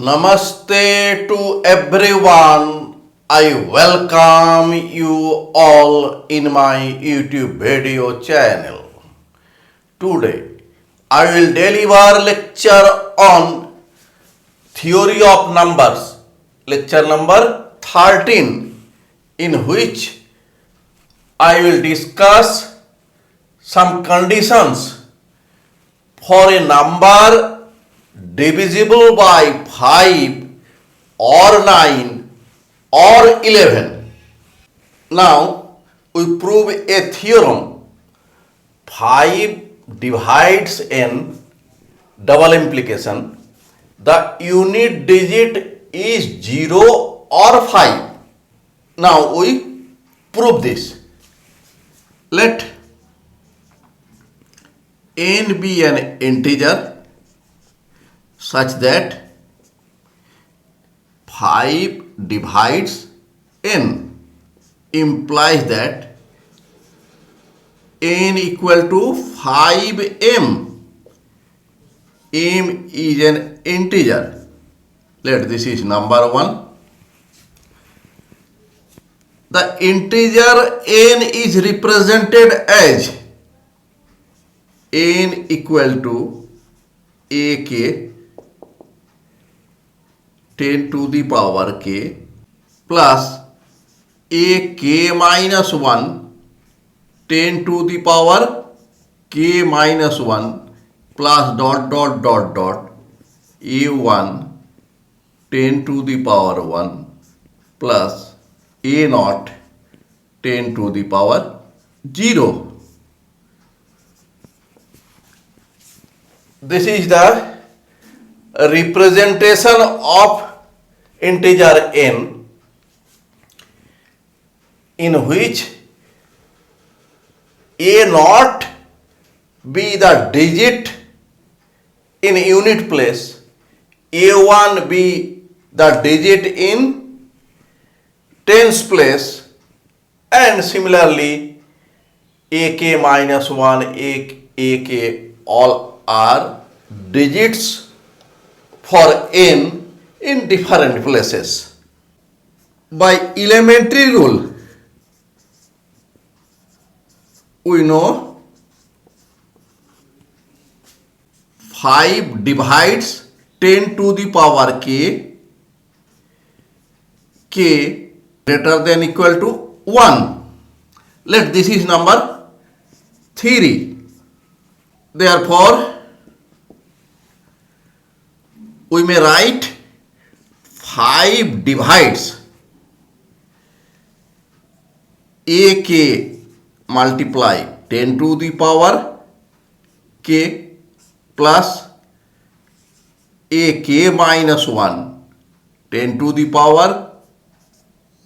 Namaste to everyone. I welcome you all in my YouTube video channel. Today I will deliver lecture on theory of numbers, lecture number 13, in which I will discuss some conditions for a number divisible by 5 or 9 or 11. Now we prove a theorem. 5 divides n, double implication. The unit digit is 0 or 5. Now we prove this. Let n be an integer such that 5 divides n, implies that n equal to 5m. m is an integer. Let this is number 1. The integer n is represented as n equal to ak 10 to the power k plus ak minus 1 10 to the power k minus 1 plus dot a1 10 to the power 1 plus a naught 10 to the power 0. This is the representation of integer n, in which a naught be the digit in unit place, a1 be the digit in tens place, and similarly ak minus 1, ak all are digits for n in different places. By elementary rule, we know 5 divides 10 to the power k, k greater than equal to 1. Let this is number 3. Therefore, we may write 5 divides ak multiply 10 to the power k plus ak minus 1 10 to the power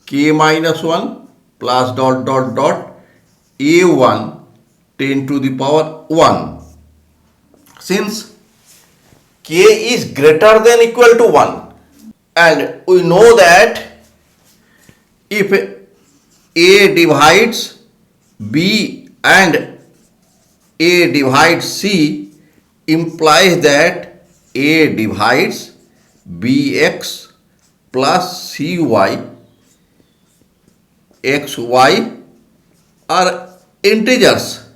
k minus 1 plus dot a1 10 to the power 1. Since k is greater than equal to 1, and we know that if a divides b and a divides c, implies that a divides bx plus cy, xy are integers.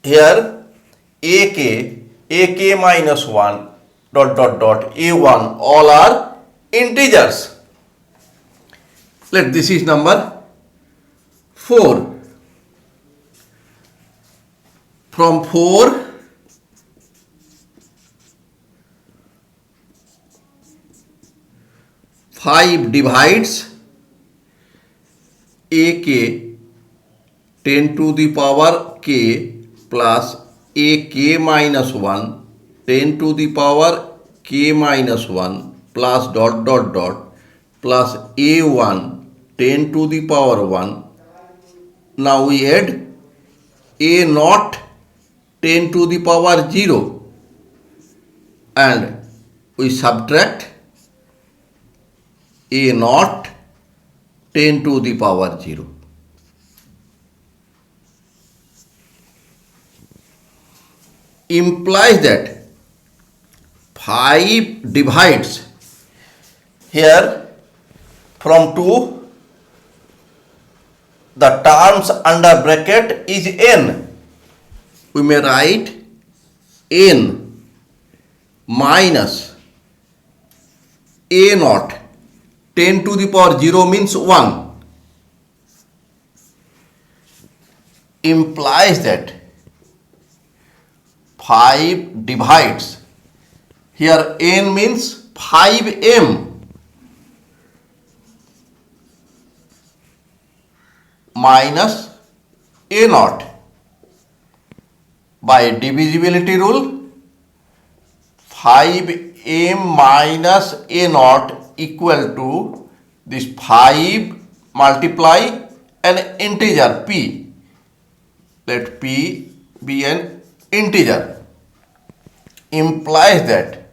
Here ak minus 1 dot a1 all are integers. Let this is number 4. From 4 5 divides ak 10 to the power k plus ak minus 1 10 to the power k minus 1 plus dot plus a1 10 to the power 1. Now we add a naught 10 to the power 0 and we subtract a naught 10 to the power 0. Implies that 5 divides here from 2, the terms under bracket is n. We may write n minus a naught 10 to the power 0 means 1, implies that 5 divides here n means 5m minus a naught. By divisibility rule, 5m minus a naught equal to this 5 multiply an integer p. Let p be an integer. Implies that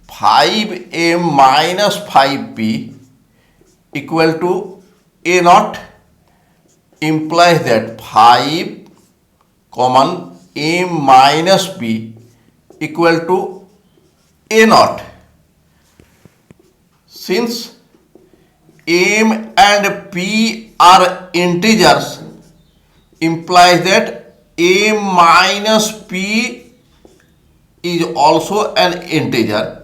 5m minus 5p equal to a naught. Implies that 5 common m minus p equal to a naught. Since m and p are integers, implies that m minus p is also an integer.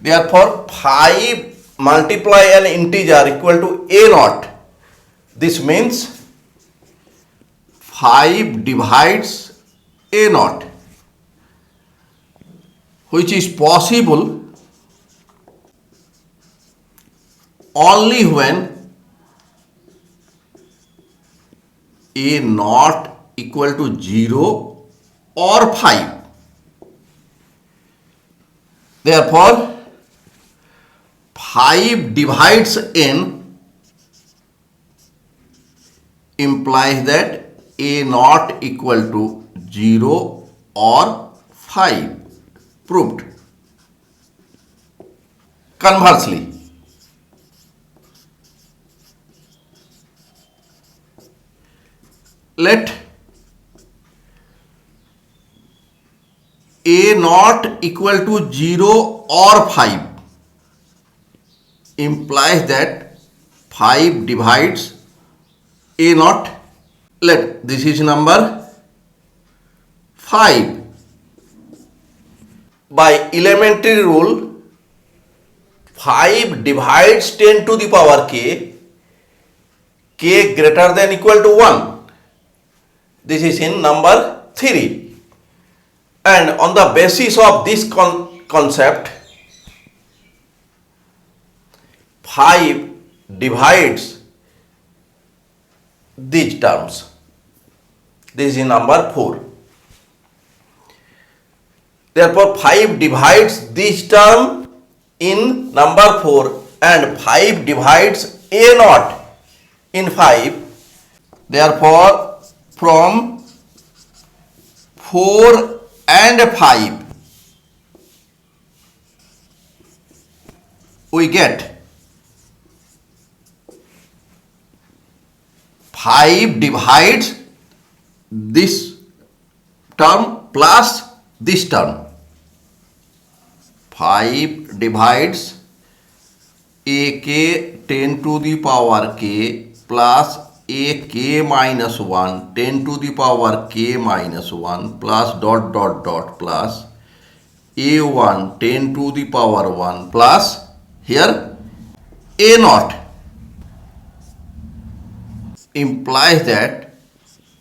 Therefore 5 multiply an integer equal to a naught. This means 5 divides a naught, which is possible only when a naught equal to 0 or 5. Therefore 5 divides n implies that a naught equal to 0 or 5. Proved. Conversely, let a naught equal to 0 or 5 implies that 5 divides a naught. Let this is number 5. By elementary rule, 5 divides 10 to the power k greater than equal to 1. This is in number 3. And on the basis of this concept, 5 divides these terms. This is number 4. Therefore 5 divides this term in number 4 and 5 divides a naught in 5. Therefore from 4 and 5 we get 5 divides this term plus this term. 5 divides a k 10 to the power k plus a k minus 1 10 to the power k minus 1 plus dot dot dot plus a1 10 to the power 1 plus here a naught. Implies that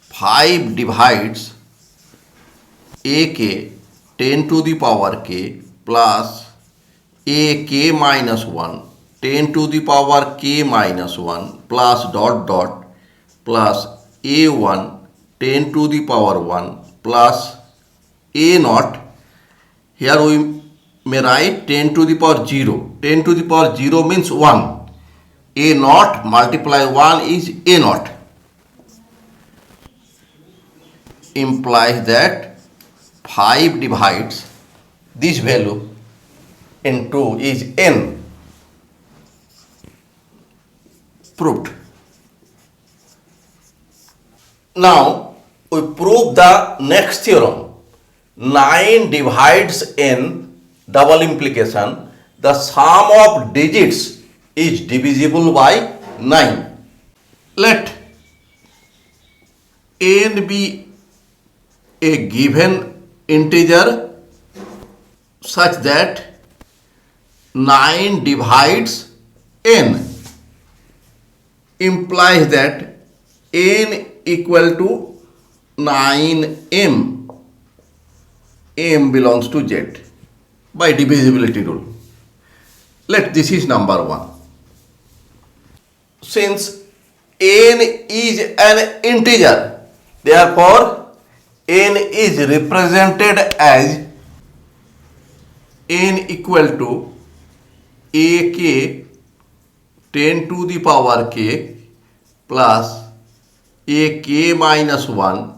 5 divides a k 10 to the power k plus a k minus 1 10 to the power k minus 1 plus dot dot plus a1 10 to the power 1 plus a naught. Here we may write 10 to the power 0. 10 to the power 0 means 1. A naught multiply 1 is a naught. Implies that 5 divides this value into is n. Proved. Now we prove the next theorem. 9 divides n double implication, the sum of digits is divisible by 9. Let n be a given integer such that 9 divides n, implies that n equal to 9m, m belongs to z by divisibility rule. Let this is number 1. Since n is an integer, therefore n is represented as n equal to ak 10 to the power k plus ak minus 1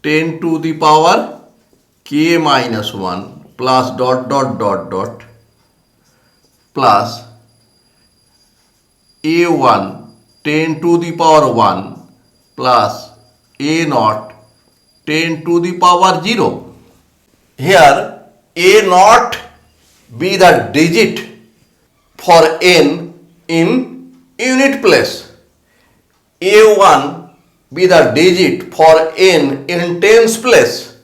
10 to the power k minus 1 plus dot dot dot dot plus a1 10 to the power 1 plus a naught 10 to the power 0. Here a naught be the digit for n in unit place, a1 be the digit for n in tens place,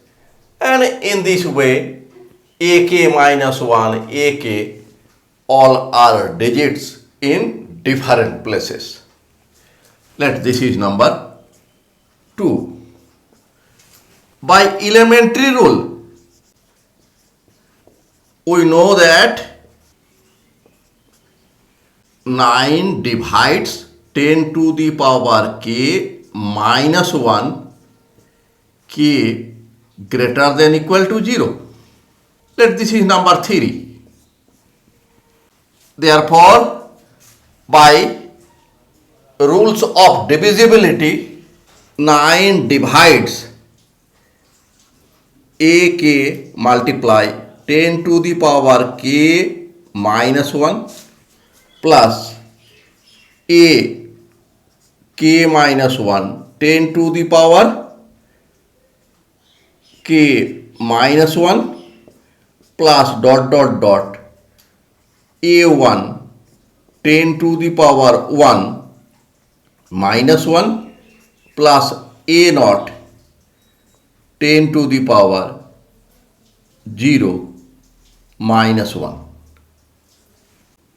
and in this way ak minus 1 ak all are digits in different places. Let this is number 2. By elementary rule, we know that 9 divides 10 to the power k minus 1 k greater than equal to 0. Let this is number 3. Therefore, by rules of divisibility, 9 divides ak multiply 10 to the power k minus 1 plus a k minus 1 10 to the power k minus 1 plus dot dot dot a1 10 to the power 1 minus 1 plus a naught 10 to the power 0 minus 1.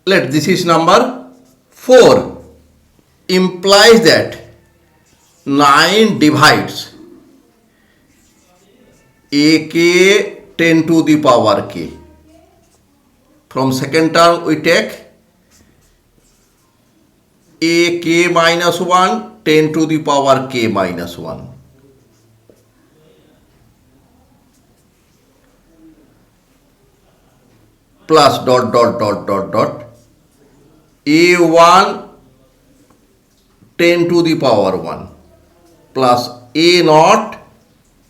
Let this is number 4. Implies that 9 divides ak 10 to the power k. From second term we take ak minus 1 10 to the power k minus 1 plus dot dot dot dot dot a1 10 to the power 1 plus a naught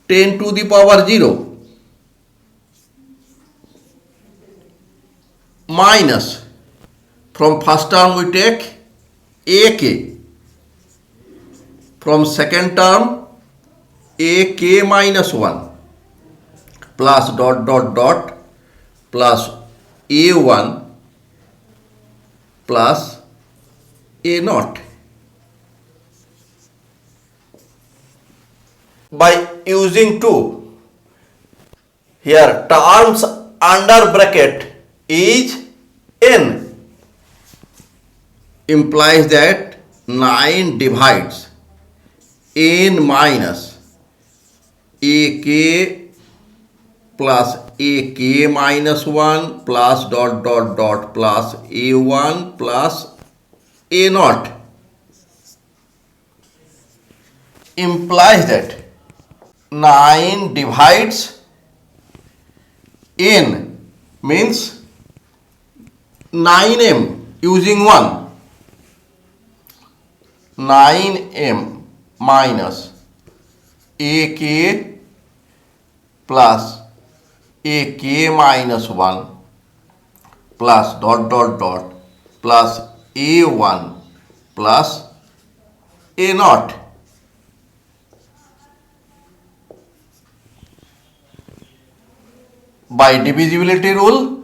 10 to the power 0 minus, from first term we take ak, from second term ak minus 1 plus dot dot dot plus a1 plus a naught. By using 2, here terms under bracket is n, implies that 9 divides n minus ak plus ak minus 1 plus dot dot dot plus a1 plus a naught, implies that 9 divides n means 9m using 1, 9m minus ak plus ak minus 1 plus dot dot dot plus a1 plus a naught. by divisibility rule,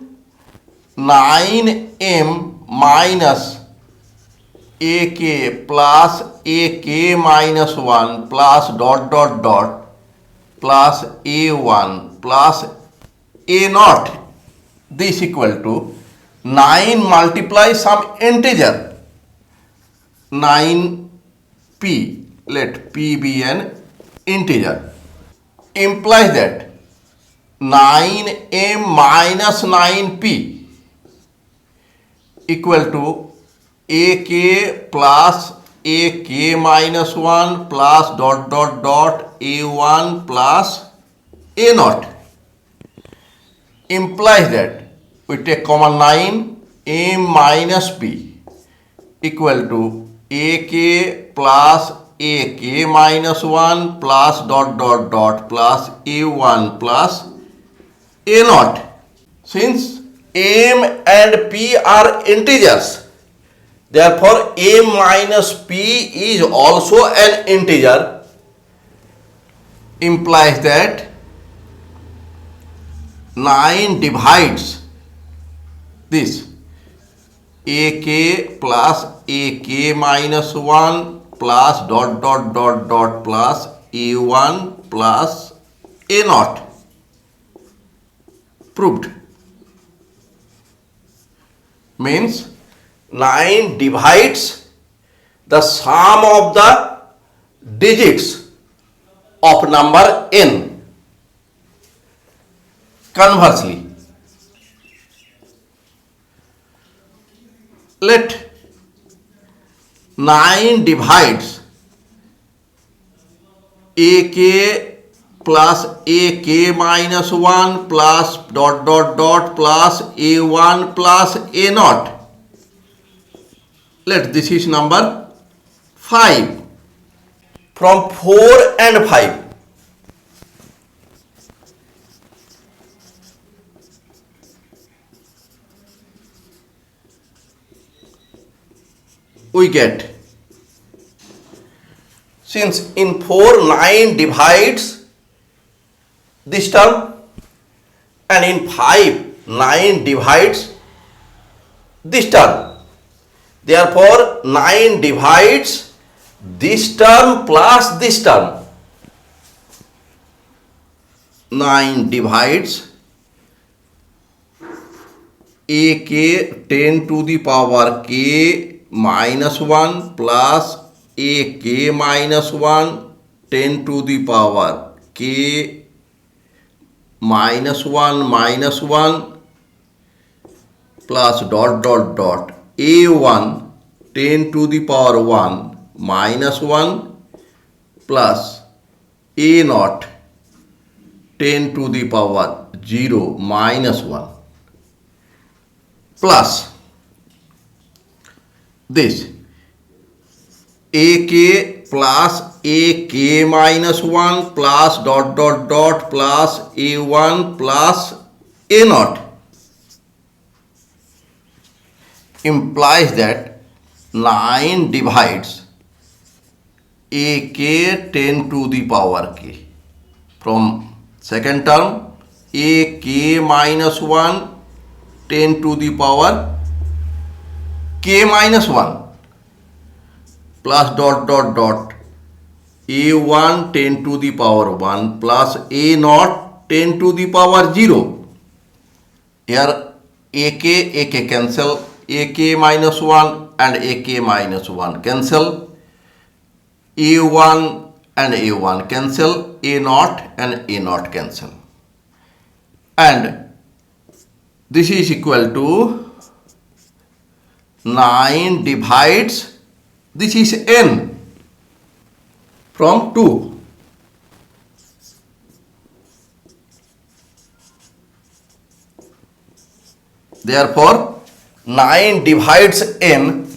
9m minus ak plus ak minus 1 plus dot dot dot plus a1 plus a naught, this equal to 9 multiply some integer 9p, let p be an integer, implies that 9m minus 9p equal to ak plus ak minus 1 plus dot dot dot a1 plus a naught, implies that we take common 9, m minus p equal to ak plus ak minus 1 plus dot dot dot plus a1 plus a naught. Since m and p are integers, therefore m minus p is also an integer, implies that 9 divides this ak plus ak minus 1 plus dot dot dot dot plus a1 plus a naught. Proved. Means 9 divides the sum of the digits of number n. Conversely, let 9 divides ak plus ak minus 1 plus dot dot dot plus a1 plus a naught. Let this is number 5. From 4 and 5, we get, since in 4 9 divides this term and in 5 9 divides this term, therefore 9 divides this term plus this term. 9 divides ak 10 to the power k minus 1 plus ak minus 1 10 to the power k minus 1 plus dot dot dot a1 10 to the power 1 minus 1 plus a naught 10 to the power 0 minus 1 plus this ak plus ak minus 1 plus dot dot dot plus a1 plus a naught, implies that 9 divides ak 10 to the power k. From second term, ak minus 1 10 to the power k minus 1 plus dot dot dot a1 10 to the power 1 plus a naught 10 to the power 0. Here ak cancel, ak minus 1 and ak minus 1 cancel, a1 and a1 cancel, a naught and a naught cancel, and this is equal to 9 divides, this is n from 2. Therefore 9 divides n,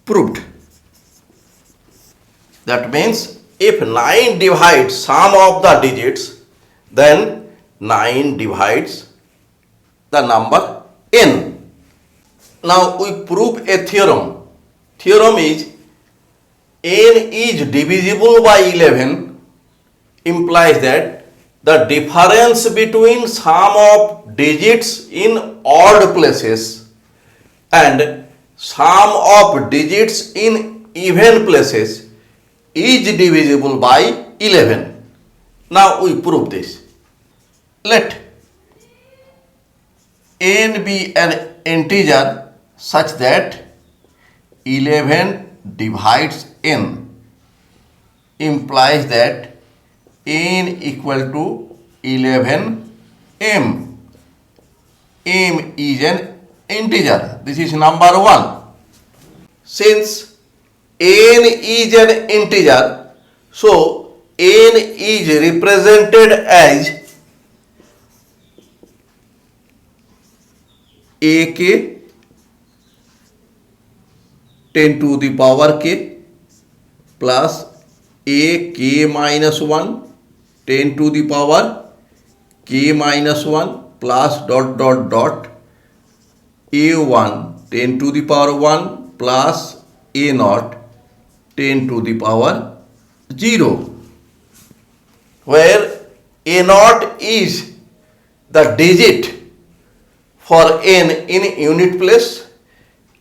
proved. That means if 9 divides sum of the digits, then 9 divides the number n. Now we prove a theorem. Theorem is n is divisible by 11, implies that the difference between sum of digits in odd places and sum of digits in even places is divisible by 11. Now we prove this. Let n be an integer such that 11 divides n, implies that n equal to 11m. M is an integer. This is number 1. Since n is an integer, so n is represented as ak 10 to the power k plus ak minus 1 10 to the power k minus 1 plus dot dot dot a1 10 to the power 1 plus a naught 10 to the power 0, where a naught is the digit for n in unit place,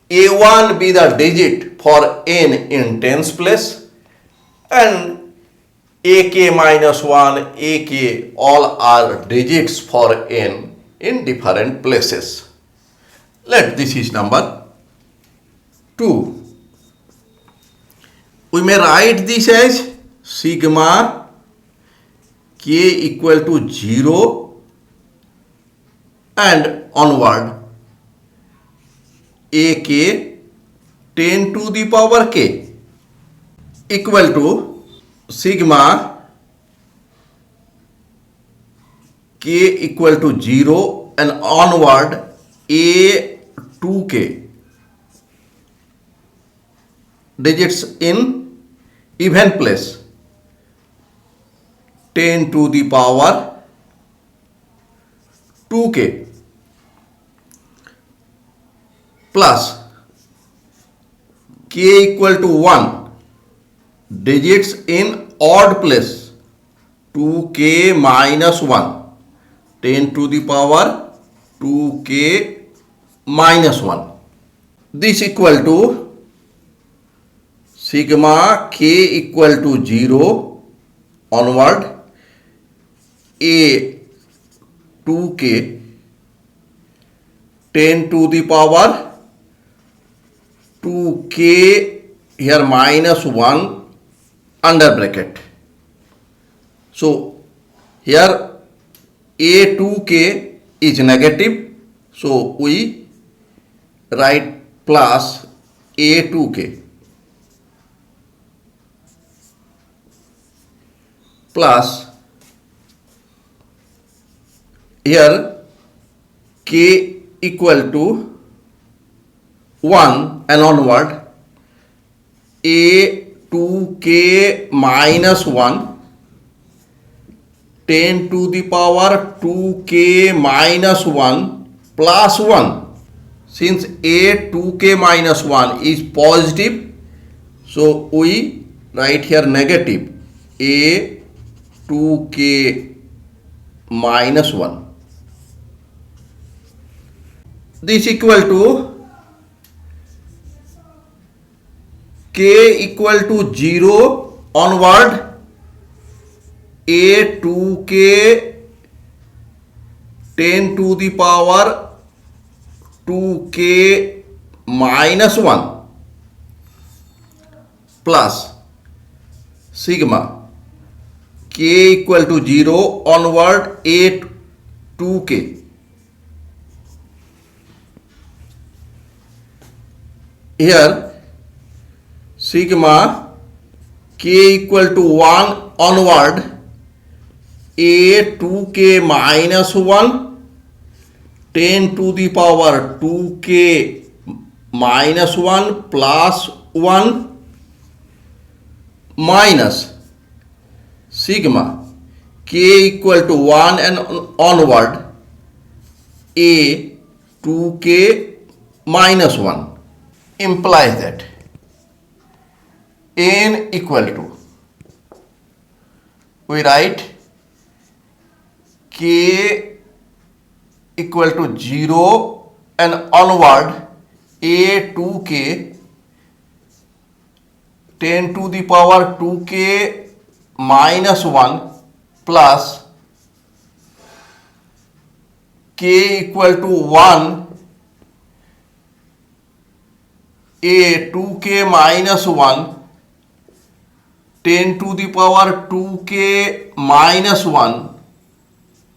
a1 be the digit for n in tens place, and ak minus 1, ak all are digits for n in different places. Let this is number 2. We may write this as sigma k equal to 0 and onward ak 10 to the power k equal to sigma k equal to 0 and onward a 2k digits in even place 10 to the power 2k plus k equal to 1 digits in odd place 2k minus 1 10 to the power 2k minus 1. This equal to sigma k equal to 0 onward a 2k 10 to the power 2k here minus 1 under bracket. So here a 2k is negative, so we write plus a 2k plus here k equal to 1 and onward a 2k minus 1 10 to the power 2k minus 1 plus 1. Since a 2k minus 1 is positive, so we write here negative a 2k minus 1. This equal to k equal to 0 onward a 2k 10 to the power 2k minus 1 plus sigma k equal to 0 onward a 2k here sigma k equal to 1 onward a 2k minus 1 10 to the power 2k minus 1 plus 1 minus sigma k equal to 1 and onward a 2k minus 1 implies that n equal to, we write k equal to 0 and onward a 2k 10 to the power 2k minus 1 plus k equal to 1 a 2k minus 1 10 to the power 2k minus 1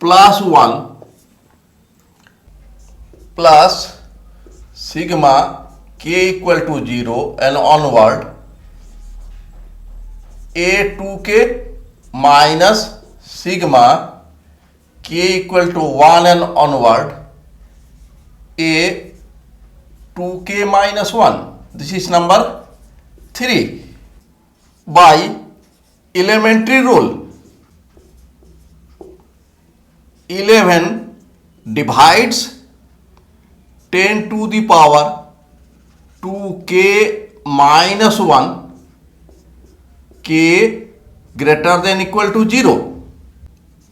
plus 1 plus sigma k equal to 0 and onward a 2k minus sigma k equal to 1 and onward a 2k minus 1. This is number 3. By elementary rule, 11 divides 10 to the power 2k minus 1 k greater than equal to 0,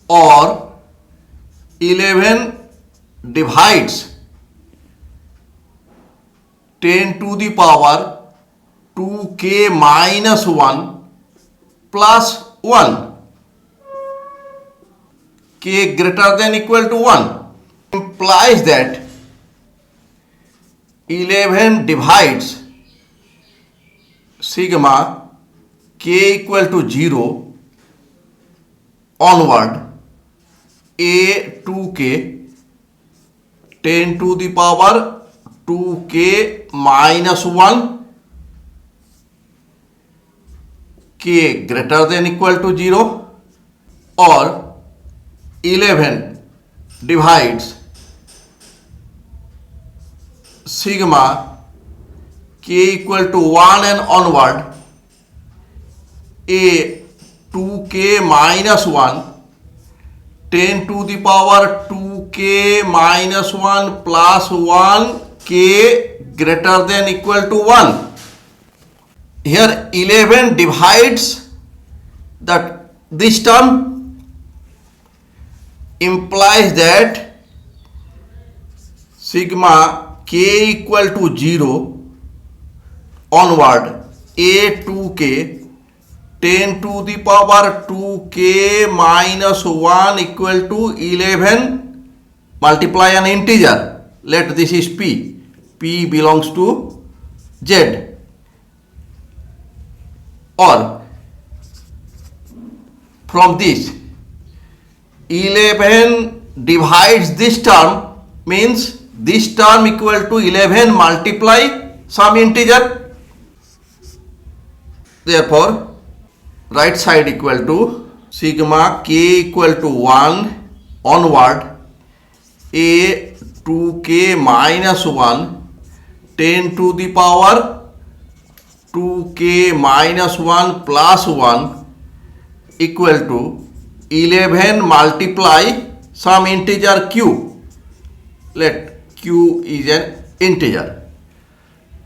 or 11 divides 10 to the power 2k minus 1 plus 1 k greater than equal to 1 implies that 11 divides sigma k equal to 0 onward a 2k 10 to the power 2k minus 1 k greater than equal to 0, or 11 divides sigma k equal to 1 and onward a 2k minus 1 10 to the power 2k minus 1 plus 1 k greater than equal to 1. Here 11 divides this term implies that sigma k equal to 0 onward a 2k 10 to the power 2k minus 1 equal to 11 multiply an integer. Let this is p. P belongs to z. Or from this 11 divides this term means this term equal to 11 multiply some integer. Therefore right side equal to sigma k equal to 1 onward a 2k minus 1 10 to the power 2k minus 1 plus 1 equal to 11 multiply some integer q. Let q is an integer.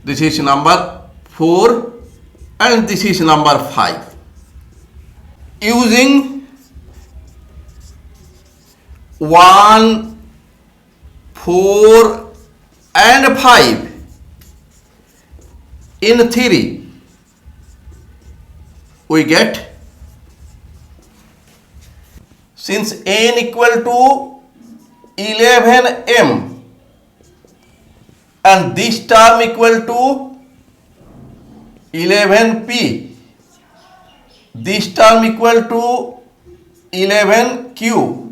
This is number 4 and this is number 5. Using 1, 4 and 5 in theory, we get, since n equal to 11m and this term equal to 11p, this term equal to 11q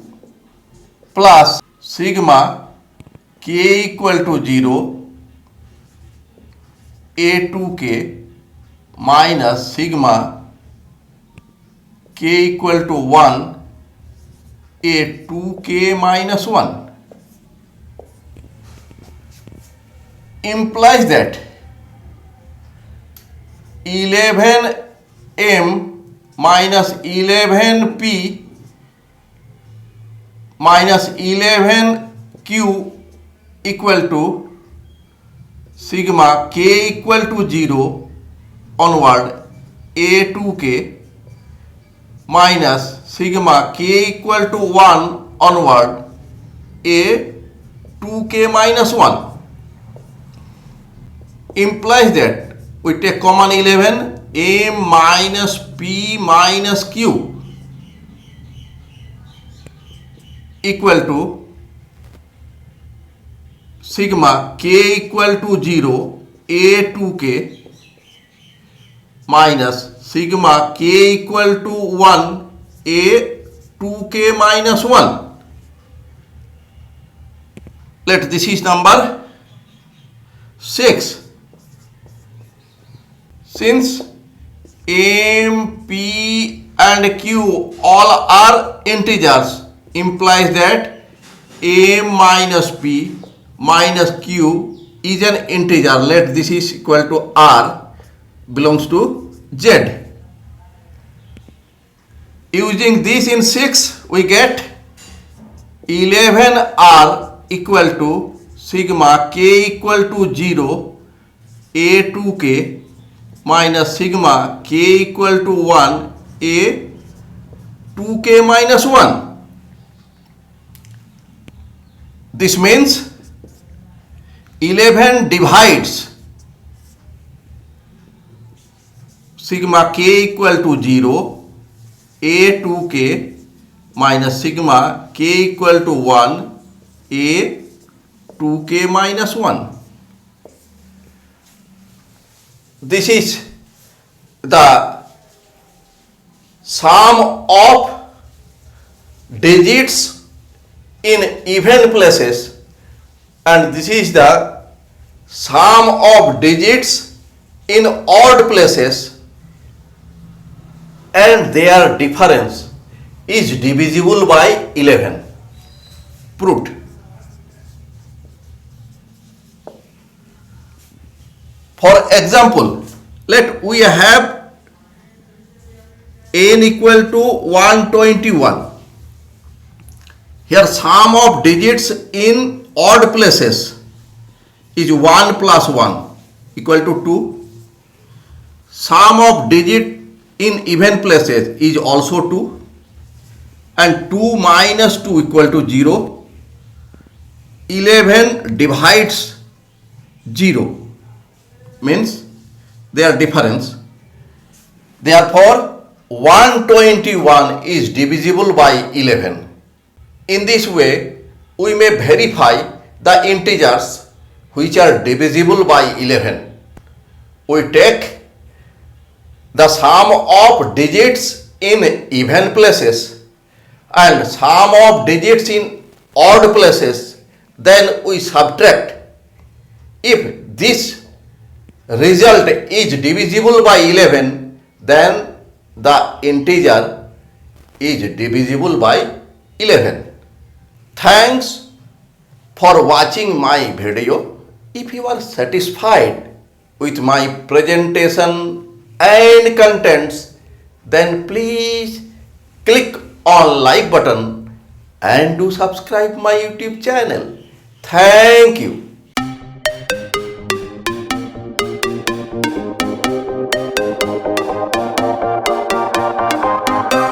plus sigma k equal to 0 a2k minus sigma k equal to 1 a2k minus 1 implies that 11m minus 11p minus 11q equal to sigma k equal to 0 onward a2k minus sigma k equal to 1 onward a 2k minus 1 implies that we take common 11 m minus p minus q equal to sigma k equal to 0 a 2k minus sigma k equal to 1 a 2k minus 1. Let this is number 6. Since m, p and q all are integers, implies that m minus p minus q is an integer. Let this is equal to r belongs to z. Using this in 6, we get 11r equal to sigma k equal to 0 a 2k minus sigma k equal to 1 a 2k minus 1. This means 11 divides sigma k equal to 0 a 2k minus sigma k equal to 1 a 2k minus 1. This is the sum of digits in even places, and this is the sum of digits in odd places, and their difference is divisible by 11. Proved. For example, let we have n equal to 121. Here sum of digits in odd places is 1 plus 1 equal to 2. Sum of digit in even places is also 2, and 2 minus 2 equal to 0. 11 divides 0 means their difference. Therefore 121 is divisible by 11. In this way we may verify the integers which are divisible by 11. We take the sum of digits in even places and sum of digits in odd places, then we subtract. If this result is divisible by 11, then the integer is divisible by 11. Thanks for watching my video. If you are satisfied with my presentation and contents, then please click on like button and do subscribe my YouTube channel. Thank you.